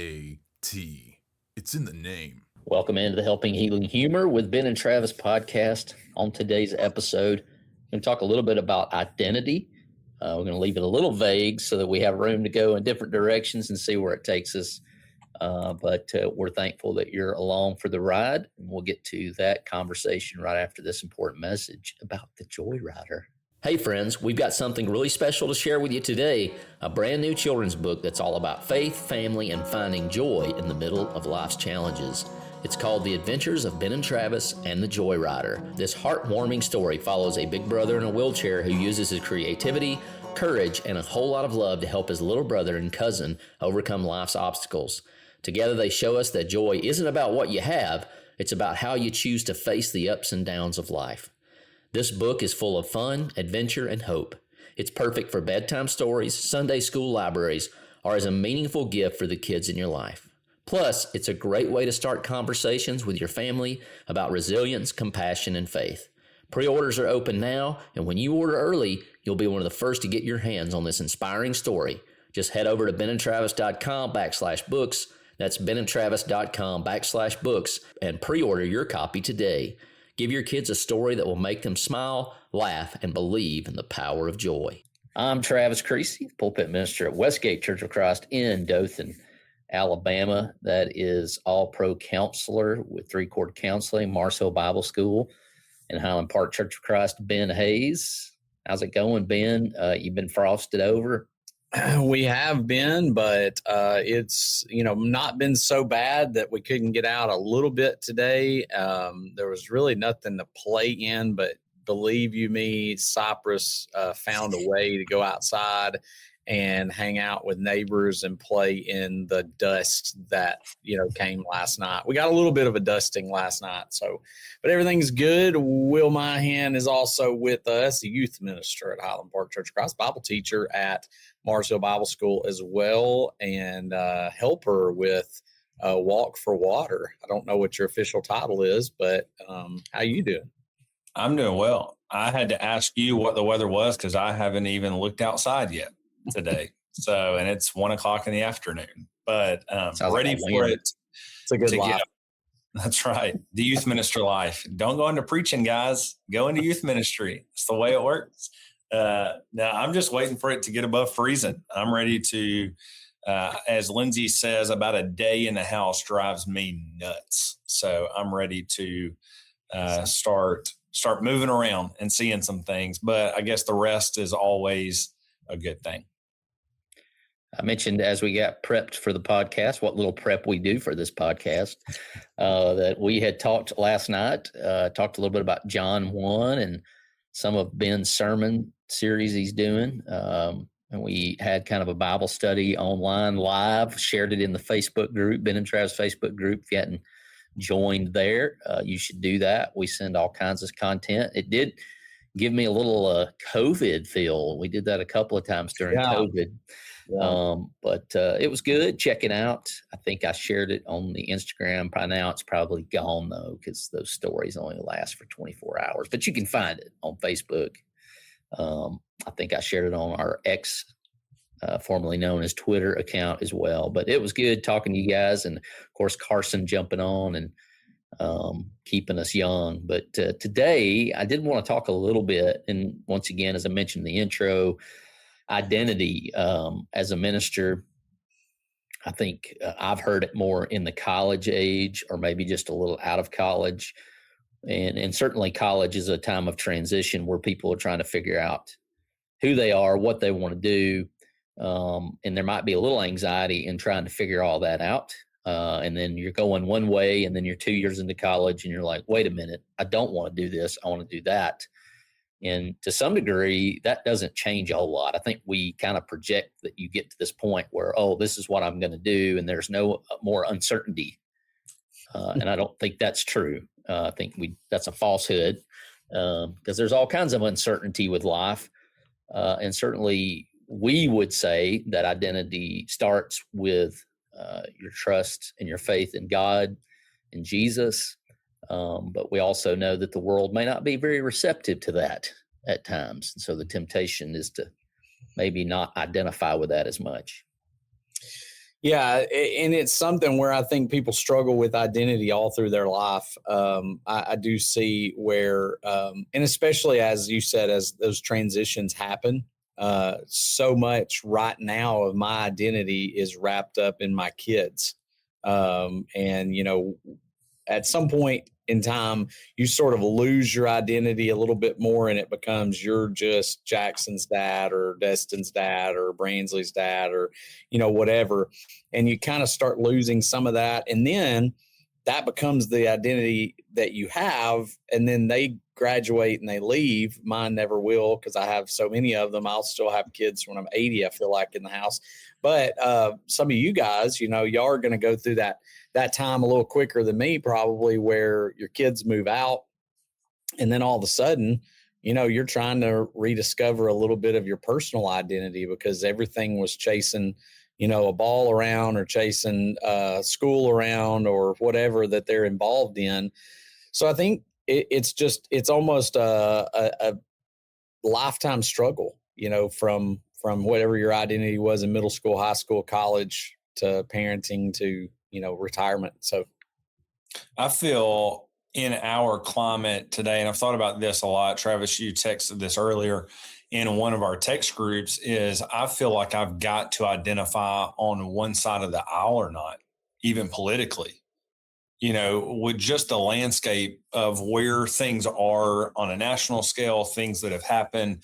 H-A-T. It's in the name. Welcome into the Helping Healing Humor with Ben and Travis podcast. On today's episode, we're going to talk a little bit about identity. We're going to leave it a little vague so that we have room to go in different directions and see where it takes us. But we're thankful that you're along for the ride, and we'll get to that conversation right after this important message about the Joy Rider. Hey friends, we've got something really special to share with you today, a brand new children's book that's all about faith, family, and finding joy in the middle of life's challenges. It's called The Adventures of Ben and Travis and the Joy Rider. This heartwarming story follows a big brother in a wheelchair who uses his creativity, courage, and a whole lot of love to help his little brother and cousin overcome life's obstacles. Together they show us that joy isn't about what you have, it's about how you choose to face the ups and downs of life. This book is full of fun, adventure, and hope. It's perfect for bedtime stories, Sunday school libraries, or as a meaningful gift for the kids in your life. Plus, it's a great way to start conversations with your family about resilience, compassion, and faith. Pre-orders are open now, and when you order early, you'll be one of the first to get your hands on this inspiring story. Just head over to benandtravis.com/books. That's benandtravis.com/books and pre-order your copy today. Give your kids a story that will make them smile, laugh, and believe in the power of joy. I'm Travis Creasy, pulpit minister at Westgate Church of Christ in Dothan, Alabama. That is all-pro counselor with three-court counseling, Mars Hill Bible School, and Highland Park Church of Christ, Ben Hayes. How's it going, Ben? You've been frosted over? We have been, but it's, not been so bad that we couldn't get out a little bit today. There was really nothing to play in, but believe you me, Cypress found a way to go outside and hang out with neighbors and play in the dust that, came last night. We got a little bit of a dusting last night. But everything's good. Will Myhan is also with us, a youth minister at Highland Park Church of Christ, Bible teacher at Mars Hill Bible School as well, and helper with Walk for Water. I don't know what your official title is, but how you doing? I'm doing well. I had to ask you what the weather was because I haven't even looked outside yet today. And it's 1:00 in the afternoon, but ready for it. It's a good life. That's right. The youth minister life. Don't go into preaching, guys. Go into youth ministry. It's the way it works. Now I'm just waiting for it to get above freezing. I'm ready to, as Lindsay says, about a day in the house drives me nuts. So I'm ready to start moving around and seeing some things. But I guess the rest is always a good thing. I mentioned as we got prepped for the podcast, what little prep we do for this podcast, that we had talked last night, talked a little bit about John 1 and some of Ben's sermon series he's doing. And we had kind of a Bible study online live, shared it in the Facebook group, Ben and Travis Facebook group. If you hadn't joined there, you should do that. We send all kinds of content. It did give me a little COVID feel. We did that a couple of times during COVID. Yeah. But it was good. Check it out. I think I shared it on the Instagram. By now it's probably gone though, because those stories only last for 24 hours, but you can find it on Facebook. I think I shared it on our X, formerly known as Twitter account as well, but it was good talking to you guys. And of course, Carson jumping on and keeping us young. But today I did want to talk a little bit. And once again, as I mentioned in the intro, identity as a minister. I think I've heard it more in the college age or maybe just a little out of college. And certainly college is a time of transition where people are trying to figure out who they are, what they want to do. And there might be a little anxiety in trying to figure all that out. And then you're going one way and then you're 2 years into college and you're like, wait a minute, I don't want to do this. I want to do that. And to some degree, that doesn't change a whole lot. I think we kind of project that you get to this point where, oh, this is what I'm going to do, and there's no more uncertainty. And I don't think that's true. I think that's a falsehood because there's all kinds of uncertainty with life. And certainly we would say that identity starts with your trust and your faith in God and Jesus. But we also know that the world may not be very receptive to that at times. And so the temptation is to maybe not identify with that as much. Yeah, and it's something where I think people struggle with identity all through their life. I do see where, and especially as you said, as those transitions happen, so much right now of my identity is wrapped up in my kids. And, at some point in time, you sort of lose your identity a little bit more, and it becomes you're just Jackson's dad or Destin's dad or Bransley's dad or, whatever. And you kind of start losing some of that. And then that becomes the identity that you have. And then they graduate and they leave. Mine never will, because I have so many of them. I'll still have kids when I'm 80, I feel like, in the house. But some of you guys, y'all are going to go through that time a little quicker than me, probably, where your kids move out. And then all of a sudden, you're trying to rediscover a little bit of your personal identity, because everything was chasing, a ball around or chasing school around or whatever that they're involved in. So I think it's almost a lifetime struggle, from whatever your identity was in middle school, high school, college, to parenting, to, retirement. So I feel in our climate today, and I've thought about this a lot, Travis, you texted this earlier in one of our text groups, is I feel like I've got to identify on one side of the aisle or not, even politically, with just the landscape of where things are on a national scale, things that have happened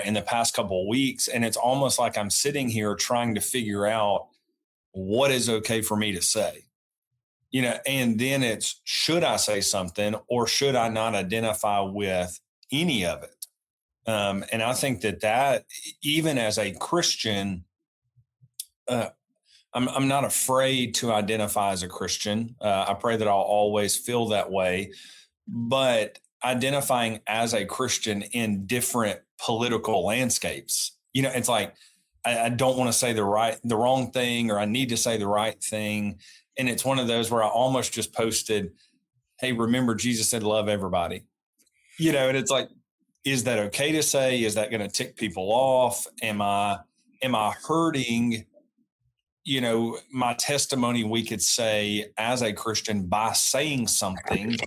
in the past couple of weeks. And it's almost like I'm sitting here trying to figure out what is okay for me to say, and then it's, should I say something or should I not identify with any of it? And I think that even as a Christian, I'm not afraid to identify as a Christian. I pray that I'll always feel that way, but identifying as a Christian in different political landscapes, it's like, I don't want to say the wrong thing, or I need to say the right thing. And it's one of those where I almost just posted, hey, remember Jesus said, love everybody, and it's like, is that okay to say? Is that going to tick people off? Am I hurting, my testimony, we could say, as a Christian, by saying something?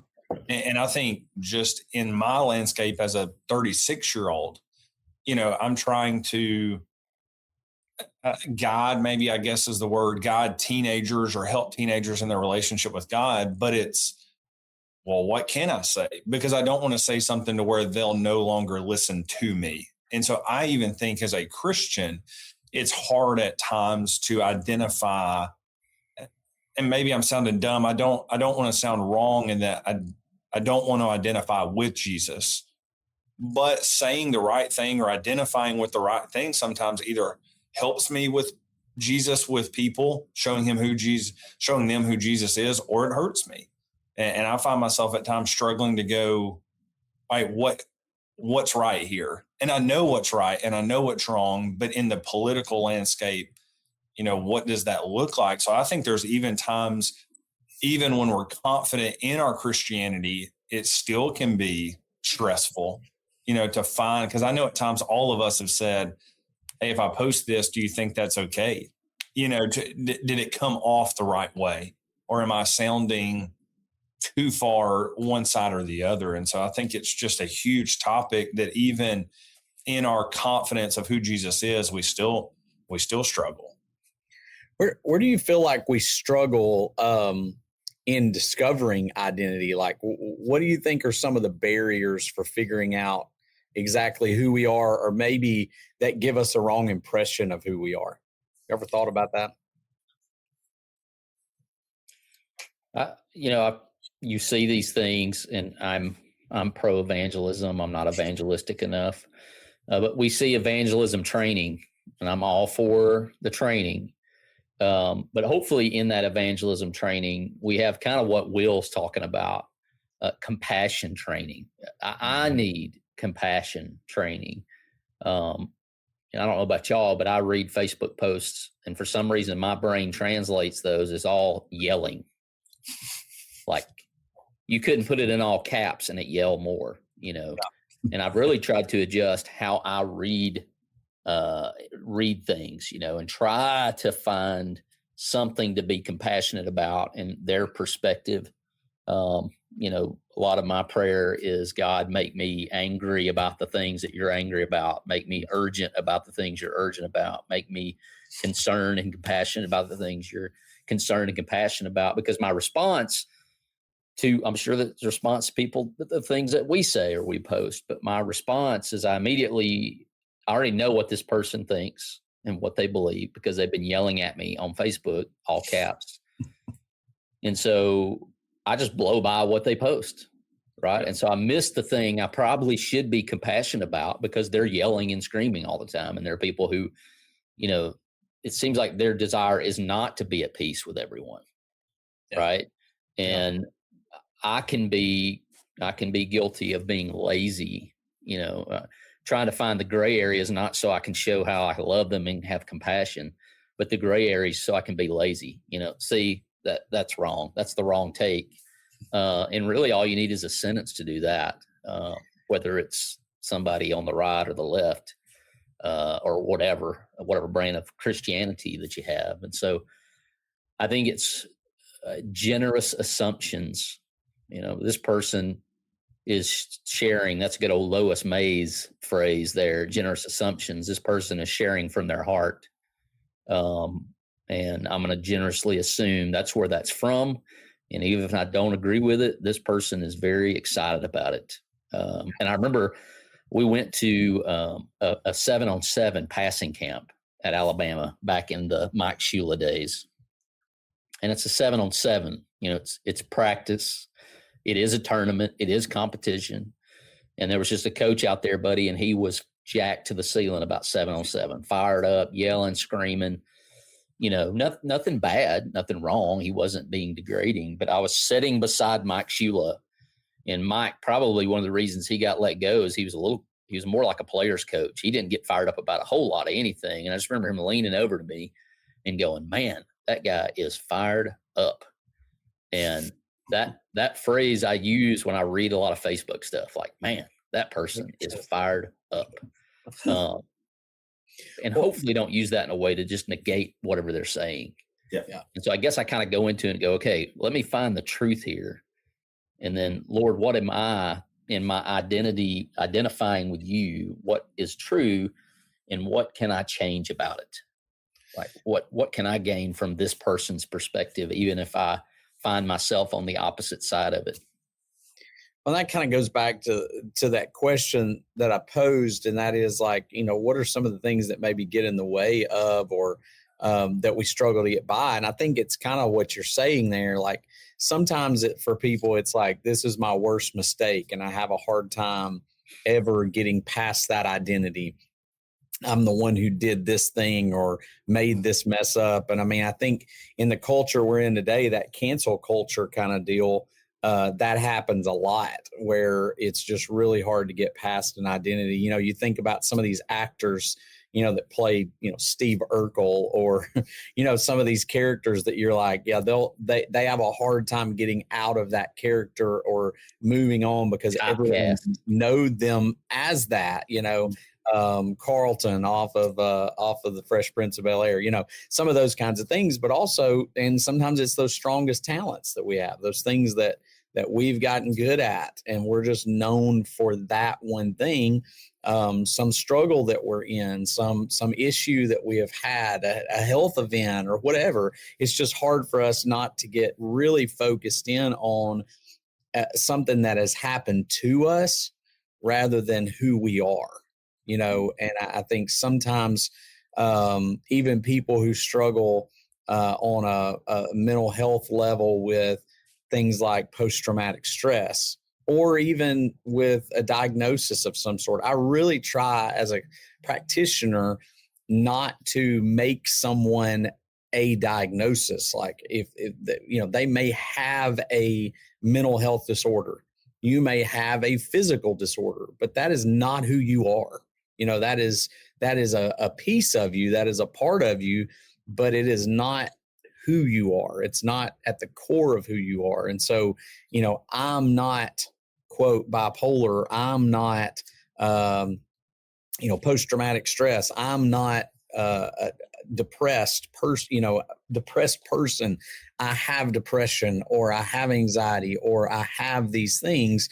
And I think just in my landscape as a 36-year-old, I'm trying to guide, maybe I guess is the word, guide teenagers or help teenagers in their relationship with God. But it's, well, what can I say? Because I don't want to say something to where they'll no longer listen to me. And so I even think as a Christian, it's hard at times to identify, and maybe I'm sounding dumb. I don't want to sound wrong in that I don't want to identify with Jesus, but saying the right thing or identifying with the right thing sometimes either helps me with Jesus, with people, showing them who Jesus is, or it hurts me. And I find myself at times struggling to go, all right, what's right here? And I know what's right and I know what's wrong, but in the political landscape, what does that look like? So I think there's even times, even when we're confident in our Christianity, it still can be stressful, to find, because I know at times all of us have said, hey, if I post this, do you think that's okay? Did it come off the right way? Or am I sounding too far one side or the other? And so I think it's just a huge topic that even in our confidence of who Jesus is, we still struggle. Where do you feel like we struggle in discovering identity? Like, what do you think are some of the barriers for figuring out exactly who we are, or maybe that give us a wrong impression of who we are? You ever thought about that? You see these things, and I'm pro evangelism. I'm not evangelistic enough, but we see evangelism training, and I'm all for the training. But hopefully in that evangelism training, we have kind of what Will's talking about, compassion training. I need compassion training. And I don't know about y'all, but I read Facebook posts, and for some reason my brain translates those as all yelling. Like, you couldn't put it in all caps and it yelled more, And I've really tried to adjust how I read things, and try to find something to be compassionate about and their perspective. You know, a lot of my prayer is, God, make me angry about the things that you're angry about. Make me urgent about the things you're urgent about. Make me concerned and compassionate about the things you're concerned and compassionate about. Because my response to, I'm sure that the response to people, the things that we say or we post, but my response is I already know what this person thinks and what they believe because they've been yelling at me on Facebook, all caps. And so I just blow by what they post, right? And so I miss the thing I probably should be compassionate about because they're yelling and screaming all the time. And there are people who, you know, it seems like their desire is not to be at peace with everyone, right? And I can be guilty of being lazy, you know, trying to find the gray areas, not so I can show how I love them and have compassion, but the gray areas so I can be lazy, you know. See, that's wrong. That's the wrong take. And really all you need is a sentence to do that, whether it's somebody on the right or the left, or whatever brand of Christianity that you have. And so I think it's generous assumptions. You know, this person is sharing, that's a good old Lois Mays phrase there, generous assumptions. This person is sharing from their heart. And I'm going to generously assume that's where that's from. And even if I don't agree with it, this person is very excited about it. And I remember we went to a 7-on-7 passing camp at Alabama back in the Mike Shula days. And it's a 7-on-7, you know, it's practice. It is a tournament. It is competition. And there was just a coach out there, buddy, and he was jacked to the ceiling about 7-on-7, fired up, yelling, screaming. You know, nothing bad, nothing wrong. He wasn't being degrading, but I was sitting beside Mike Shula, and Mike, probably one of the reasons he got let go is he was more like a player's coach. He didn't get fired up about a whole lot of anything. And I just remember him leaning over to me and going, man, that guy is fired up. And that phrase I use when I read a lot of Facebook stuff, like, man, that person is fired up. And hopefully don't use that in a way to just negate whatever they're saying. Yeah. And so I guess I kind of go into it and go, okay, let me find the truth here. And then, Lord, what am I in my identity, identifying with you? What is true and what can I change about it? Like what can I gain from this person's perspective, even if I find myself on the opposite side of it? Well, that kind of goes back to that question that I posed, and that is like, you know, what are some of the things that maybe get in the way of, or that we struggle to get by? And I think it's kind of what you're saying there. Like sometimes for people, it's like, this is my worst mistake, and I have a hard time ever getting past that identity. I'm the one who did this thing or made this mess up. And I mean, I think in the culture we're in today, that cancel culture kind of deal, that happens a lot, where it's just really hard to get past an identity. You know, you think about some of these actors, you know, that play, you know, Steve Urkel, or, you know, some of these characters that you're like, yeah, they have a hard time getting out of that character or moving on because everyone knows them as that, you know. Carlton off of the Fresh Prince of Bel-Air, you know, some of those kinds of things, but also, and sometimes it's those strongest talents that we have, those things that we've gotten good at, and we're just known for that one thing. Some struggle that we're in, some issue that we have had, a health event or whatever. It's just hard for us not to get really focused in on something that has happened to us rather than who we are. You know, and I think sometimes even people who struggle on a mental health level with things like post-traumatic stress, or even with a diagnosis of some sort, I really try as a practitioner not to make someone a diagnosis. Like if you know, they may have a mental health disorder, you may have a physical disorder, but that is not who you are. You know, that is a piece of you, that is a part of you, but it is not who you are. It's not at the core of who you are. And so, you know, I'm not, quote, bipolar. I'm not, you know, post-traumatic stress. I'm not depressed person, I have depression, or I have anxiety, or I have these things,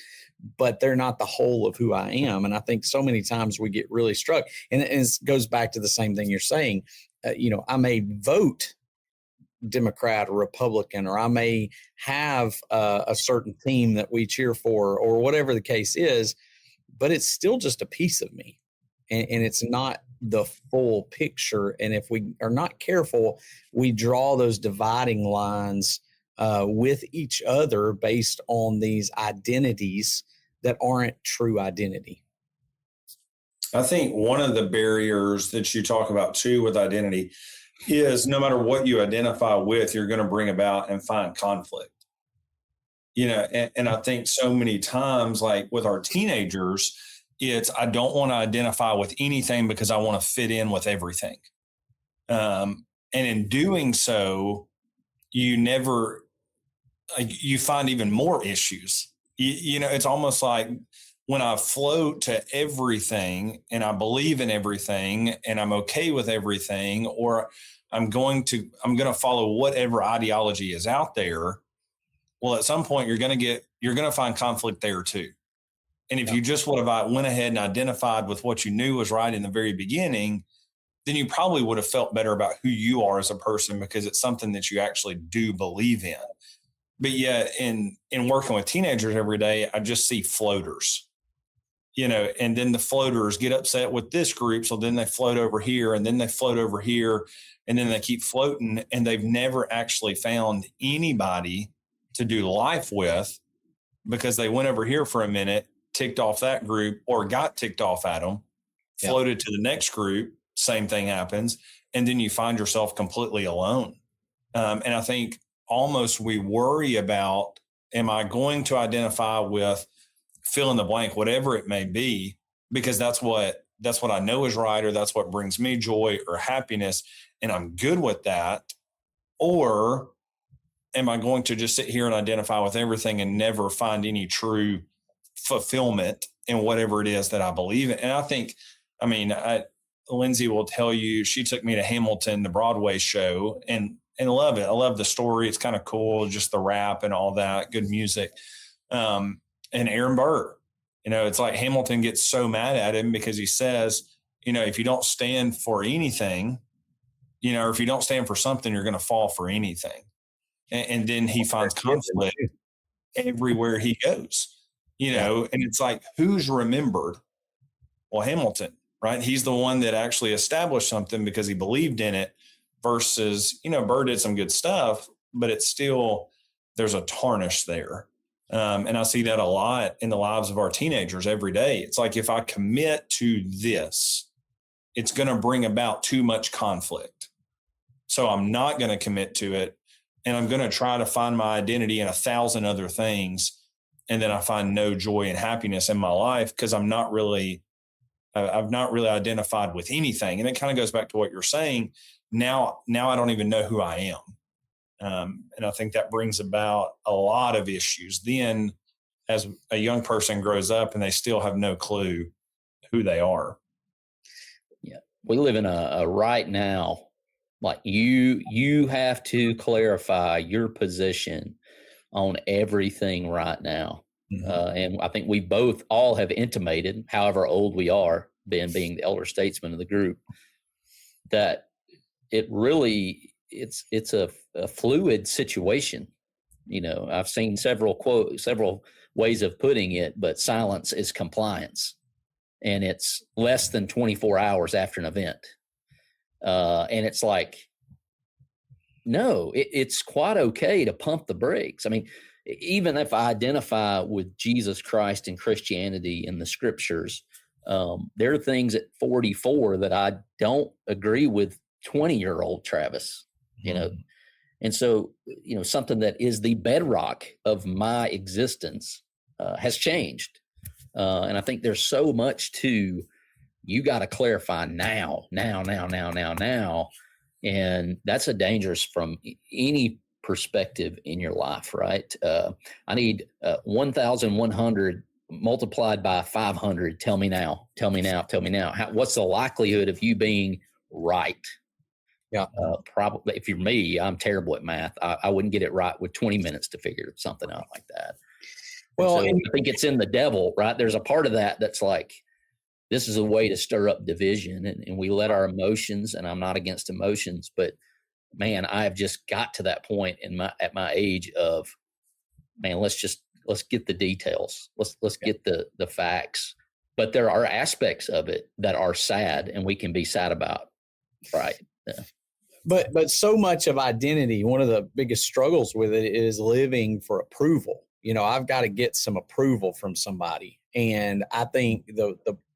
but they're not the whole of who I am. And I think so many times we get really struck, and it goes back to the same thing you're saying. I may vote Democrat or Republican, or I may have a certain team that we cheer for, or whatever the case is, but it's still just a piece of me. And it's not the full picture. And if we are not careful, we draw those dividing lines with each other based on these identities that aren't true identity. I think one of the barriers that you talk about too with identity is no matter what you identify with, you're going to bring about and find conflict. And I think so many times, like with our teenagers, I don't want to identify with anything because I want to fit in with everything. And in doing so, you find even more issues. It's almost like when I float to everything and I believe in everything and I'm okay with everything, or I'm going to follow whatever ideology is out there. Well, at some point you're going to find conflict there too. And if you just would have went ahead and identified with what you knew was right in the very beginning, then you probably would have felt better about who you are as a person, because it's something that you actually do believe in. But yet in working with teenagers every day, I just see floaters, and then the floaters get upset with this group. So then they float over here, and then they float over here, and then they keep floating, and they've never actually found anybody to do life with, because they went over here for a minute, ticked off that group, or got ticked off at them, floated to the next group, same thing happens. And then you find yourself completely alone. And I think almost we worry about, am I going to identify with fill in the blank, whatever it may be, because that's what I know is right, or that's what brings me joy or happiness, and I'm good with that? Or am I going to just sit here and identify with everything and never find any true fulfillment in whatever it is that I believe in? And I think, Lindsay will tell you, she took me to Hamilton, the Broadway show, and love it. I love the story. It's kind of cool, just the rap and all that, good music. And Aaron Burr, it's like Hamilton gets so mad at him because he says, if you don't stand for anything, or if you don't stand for something, you're going to fall for anything. And then he finds conflict everywhere he goes, and it's like, who's remembered? Well, Hamilton, right? He's the one that actually established something because he believed in it, versus, Burr did some good stuff, but it's still, there's a tarnish there. And I see that a lot in the lives of our teenagers every day. It's like, if I commit to this, it's going to bring about too much conflict. So I'm not going to commit to it. And I'm going to try to find my identity in 1,000 other things. And then I find no joy and happiness in my life because I've not really identified with anything. And it kind of goes back to what you're saying. Now I don't even know who I am. And I think that brings about a lot of issues. Then as a young person grows up and they still have no clue who they are. Yeah. We live in a right now. Like you have to clarify your position on everything right now. Mm-hmm. And I think we all have intimated, however old we are, being the elder statesman of the group, that it really, it's a fluid situation. I've seen several ways of putting it, but silence is compliance, and it's less than 24 hours after an event. And it's like, no, it's quite okay to pump the brakes. I mean, even if I identify with Jesus Christ and Christianity in the scriptures, there are things at 44 that I don't agree with 20-year-old Travis, And so, something that is the bedrock of my existence has changed. And I think there's so much to, you got to clarify now. And that's a dangerous from any perspective in your life, right? I need 1,100 multiplied by 500. Tell me now. What's the likelihood of you being right? Yeah. Probably, if you're me, I'm terrible at math. I wouldn't get it right with 20 minutes to figure something out like that. Well, so I think it's in the devil, right? There's a part of that that's like, this is a way to stir up division, and we let our emotions, and I'm not against emotions, but man, I've just got to that point at my age of, man, let's get the details. Let's get the facts. But there are aspects of it that are sad, and we can be sad about. Right. Yeah. But so much of identity, one of the biggest struggles with it is living for approval. I've got to get some approval from somebody. And I think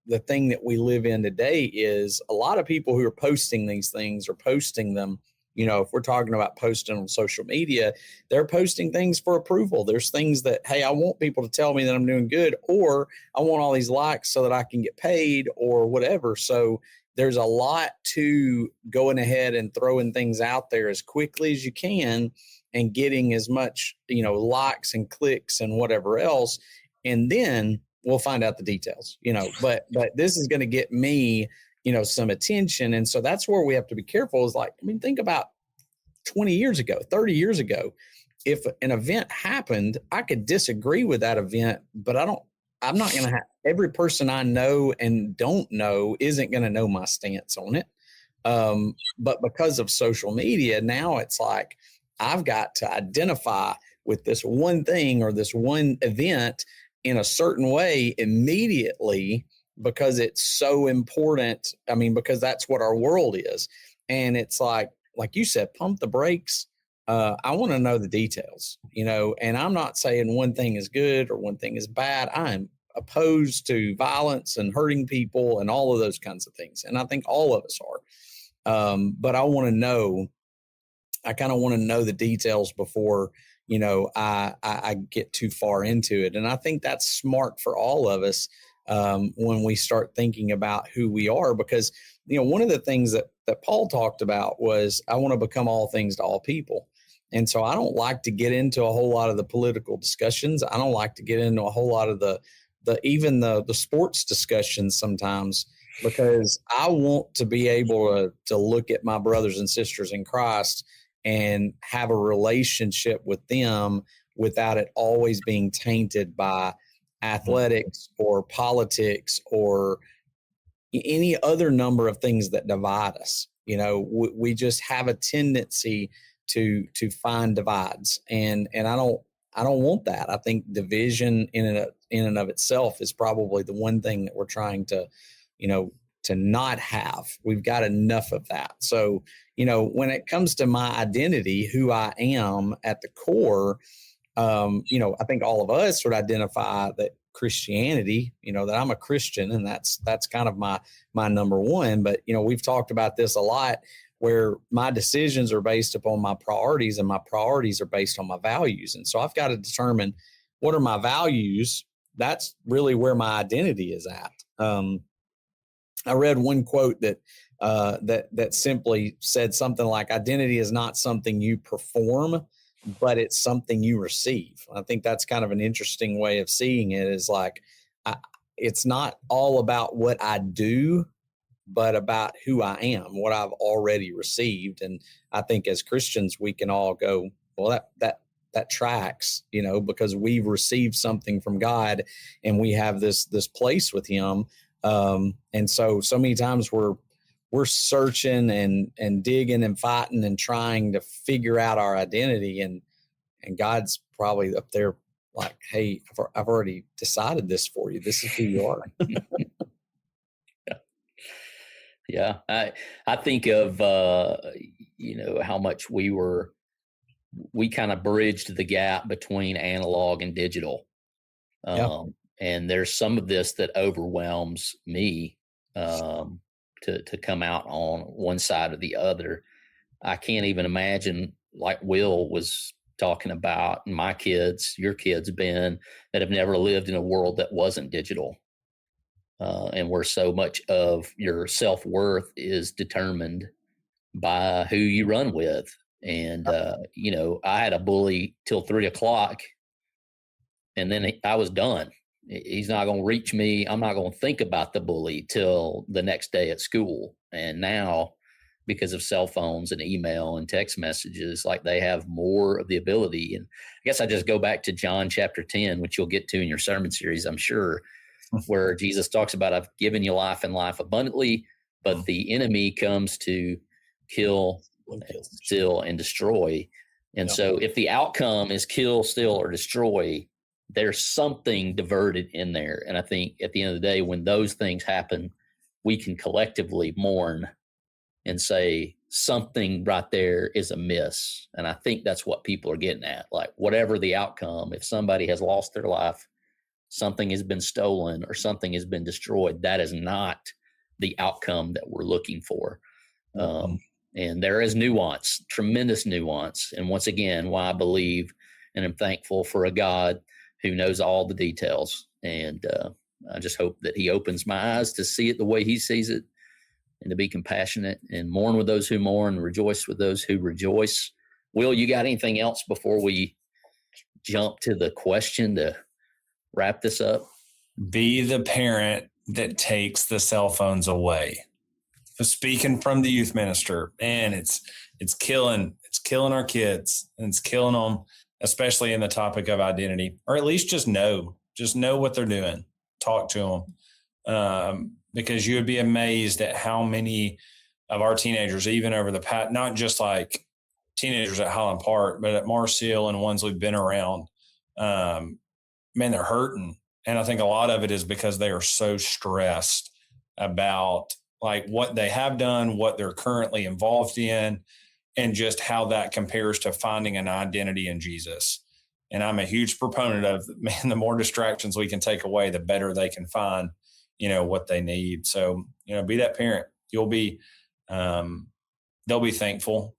the thing that we live in today is a lot of people who are posting these things are posting them. If we're talking about posting on social media, they're posting things for approval. There's things that, hey, I want people to tell me that I'm doing good, or I want all these likes so that I can get paid or whatever. So there's a lot to going ahead and throwing things out there as quickly as you can and getting as much, likes and clicks and whatever else. And then we'll find out the details, but this is going to get me, some attention. And so that's where we have to be careful is like, think about 20 years ago, 30 years ago, if an event happened, I could disagree with that event, but I'm not going to have every person I know and don't know isn't going to know my stance on it. But because of social media, now it's like, I've got to identify with this one thing or this one event in a certain way immediately because it's so important. Because that's what our world is. And it's like you said, pump the brakes. I want to know the details, and I'm not saying one thing is good or one thing is bad. I'm opposed to violence and hurting people and all of those kinds of things. And I think all of us are. But I kind of want to know the details before, I get too far into it. And I think that's smart for all of us when we start thinking about who we are, because, one of the things that Paul talked about was, I want to become all things to all people. And so I don't like to get into a whole lot of the political discussions. I don't like to get into a whole lot of even the sports discussions sometimes, because I want to be able to look at my brothers and sisters in Christ and have a relationship with them without it always being tainted by athletics or politics or any other number of things that divide us. We just have a tendency to find divides, and I don't want that. I think division in and of itself is probably the one thing that we're trying to, to not have. We've got enough of that. So, when it comes to my identity, who I am at the core, I think all of us would identify that Christianity, that I'm a Christian, and that's kind of my number one. But, we've talked about this a lot, where my decisions are based upon my priorities, and my priorities are based on my values. And so I've got to determine, what are my values? That's really where my identity is at. I read one quote that simply said something like, identity is not something you perform, but it's something you receive. I think that's kind of an interesting way of seeing it, is like, it's not all about what I do, but about who I am, what I've already received. And I think as Christians, we can all go, well, that tracks, because we've received something from God and we have this place with him. And so many times we're searching and digging and fighting and trying to figure out our identity, and God's probably up there like, hey, I've already decided this for you. This is who you are. Yeah. I think of, how much we kind of bridged the gap between analog and digital. And there's some of this that overwhelms me to come out on one side or the other. I can't even imagine, like Will was talking about, my kids, your kids, Ben, that have never lived in a world that wasn't digital. And where so much of your self-worth is determined by who you run with. And, I had a bully till 3:00, and then I was done. He's not going to reach me. I'm not going to think about the bully till the next day at school. And now because of cell phones and email and text messages. Like they have more of the ability. And I guess I just go back to John chapter 10, which you'll get to in your sermon series, I'm sure, where Jesus talks about, I've given you life and life abundantly, but the enemy comes to kill, steal, and destroy. And so if the outcome is kill, steal, or destroy, there's something diverted in there. And I think at the end of the day, when those things happen, we can collectively mourn and say something right there is amiss. And I think that's what people are getting at. Like, whatever the outcome, if somebody has lost their life, something has been stolen, or something has been destroyed, that is not the outcome that we're looking for. And there is nuance, tremendous nuance. And once again, why I believe and am thankful for a God who knows all the details. And I just hope that he opens my eyes to see it the way he sees it, and to be compassionate and mourn with those who mourn, rejoice with those who rejoice. Will, you got anything else before we jump to the question to wrap this up? Be the parent that takes the cell phones away. Speaking from the youth minister, and it's killing our kids, and it's killing them, especially in the topic of identity, or at least just know what they're doing. Talk to them. Because you would be amazed at how many of our teenagers, even over the past, not just like teenagers at Highland Park, but at Marseille and ones we've been around, man, they're hurting. And I think a lot of it is because they are so stressed about like what they have done, what they're currently involved in, and just how that compares to finding an identity in Jesus. And I'm a huge proponent of, man, the more distractions we can take away, the better they can find, what they need. So, be that parent. You'll be, they'll be thankful,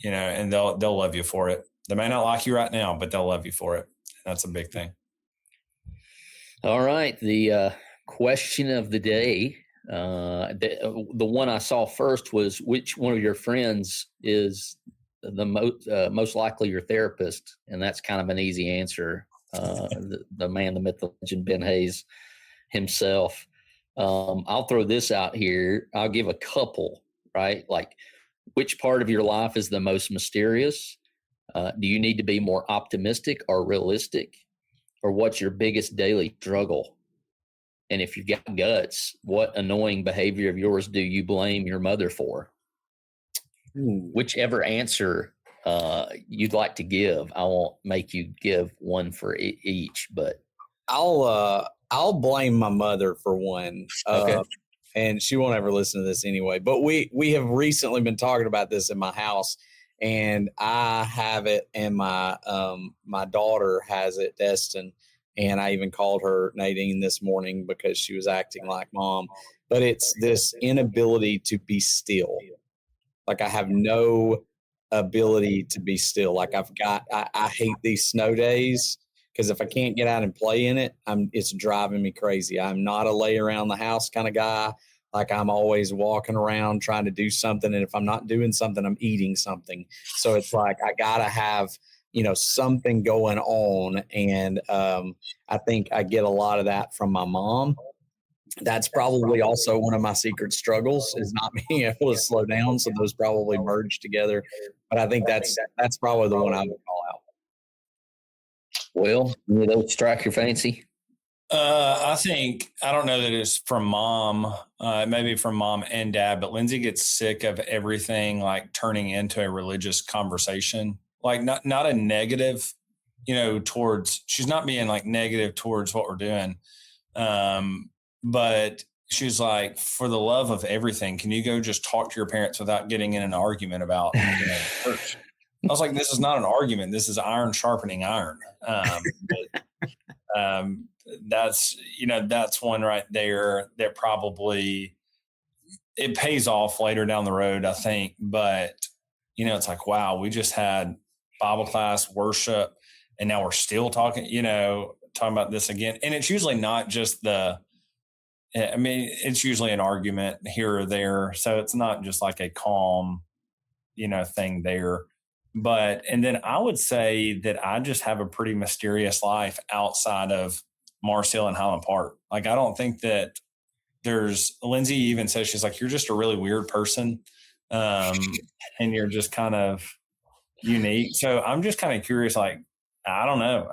and they'll love you for it. They may not like you right now, but they'll love you for it. That's a big thing. All right. The question of the day, the one I saw first was, which one of your friends is the most likely your therapist? And that's kind of an easy answer. The man, the myth, the legend, Ben Hayes himself. I'll throw this out here. I'll give a couple, right? Like, which part of your life is the most mysterious? Do you need to be more optimistic or realistic? Or what's your biggest daily struggle? And if you've got guts, what annoying behavior of yours do you blame your mother for? Whichever answer you'd like to give, I won't make you give one for each, but I'll blame my mother for one. Okay. And she won't ever listen to this anyway. But we have recently been talking about this in my house, and I have it, and my daughter has it, Destin. And I even called her Nadine this morning because she was acting like mom. But it's this inability to be still. Like, I have no ability to be still. Like, I hate these snow days, because if I can't get out and play in it, it's driving me crazy. I'm not a lay around the house kind of guy. Like, I'm always walking around trying to do something. And if I'm not doing something, I'm eating something. So it's like, I got to have, something going on. And I think I get a lot of that from my mom. That's probably also one of my secret struggles, is not being able to slow down. So those probably merge together. But I think that's probably the one I would call out. Well, any of those strike your fancy? I think, I don't know that it's from mom, maybe from mom and dad, but Lindsay gets sick of everything like turning into a religious conversation, like not a negative, towards, she's not being like negative towards what we're doing. But she's like, for the love of everything, can you go just talk to your parents without getting in an argument about church? I was like, this is not an argument. This is iron sharpening iron. That's one right there that probably it pays off later down the road, I think. But, it's like, wow, we just had Bible class, worship, and now we're still talking about this again. And it's usually not just it's usually an argument here or there. So it's not just like a calm, thing there. And then I would say that I just have a pretty mysterious life outside of Marseille and Highland Park. Like, I don't think that Lindsay even says, she's like, you're just a really weird person. and you're just kind of unique. So I'm just kind of curious, like, I don't know.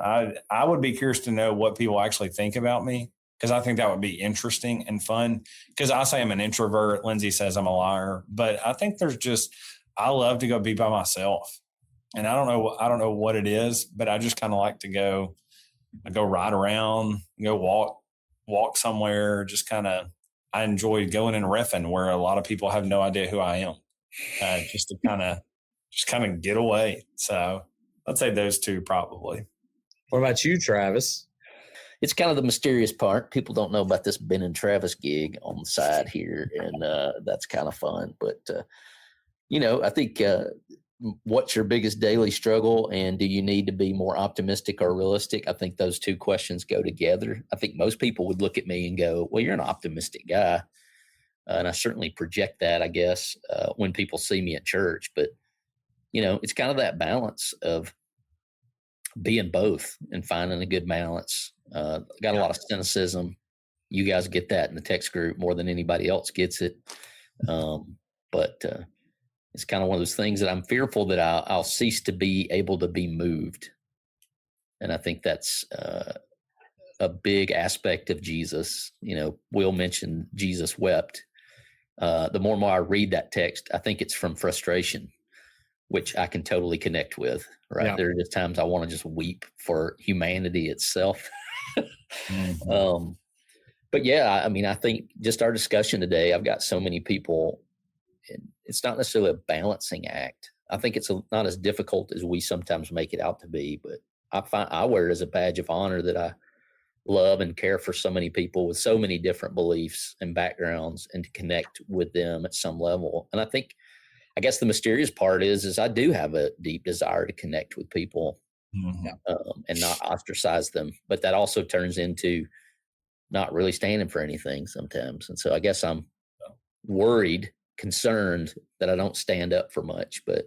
I would be curious to know what people actually think about me, because I think that would be interesting and fun. Because I say I'm an introvert. Lindsay says I'm a liar. But I think I love to go be by myself. And I don't know what it is, but I just kind of like to go ride around, go walk somewhere. Just kind of, I enjoy going and reffing where a lot of people have no idea who I am, just to kind of get away. So I'd say those two probably. What about you, Travis? It's kind of the mysterious part. People don't know about this Ben and Travis gig on the side here, and that's kind of fun. But, I think what's your biggest daily struggle, and do you need to be more optimistic or realistic? I think those two questions go together. I think most people would look at me and go, well, you're an optimistic guy. And I certainly project that, I guess, when people see me at church. But, it's kind of that balance of being both and finding a good balance. Got a lot of cynicism. You guys get that in the text group more than anybody else gets it. But it's kind of one of those things that I'm fearful that I'll cease to be able to be moved. And I think that's a big aspect of Jesus. Will mentioned Jesus wept. The more and more I read that text, I think it's from frustration, which I can totally connect with, right? Yeah. There are just times I want to just weep for humanity itself. Mm-hmm. But yeah, I mean, I think just our discussion today, I've got so many people, and it's not necessarily a balancing act. I think it's not as difficult as we sometimes make it out to be, but I wear it as a badge of honor that I love and care for so many people with so many different beliefs and backgrounds, and to connect with them at some level. And I guess the mysterious part is I do have a deep desire to connect with people, and not ostracize them. But that also turns into not really standing for anything sometimes. And so I guess I'm concerned that I don't stand up for much. But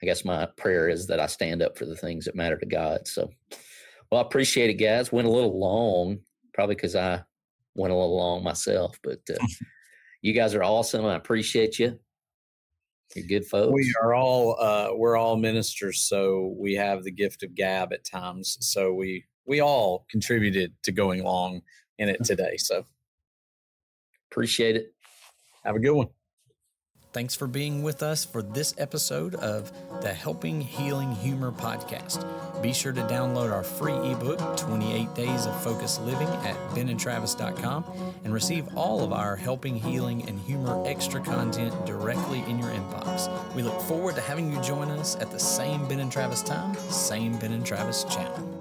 I guess my prayer is that I stand up for the things that matter to God. So, well, I appreciate it, guys. Went a little long, probably because I went a little long myself. But you guys are awesome. I appreciate you. You're good folks. We're all ministers, so we have the gift of gab at times. So we all contributed to going long in it today. So appreciate it. Have a good one. Thanks for being with us for this episode of the Helping Healing Humor podcast. Be sure to download our free ebook, 28 Days of Focused Living, at benandtravis.com, and receive all of our Helping Healing and Humor extra content directly in your inbox. We look forward to having you join us at the same Ben and Travis time, same Ben and Travis channel.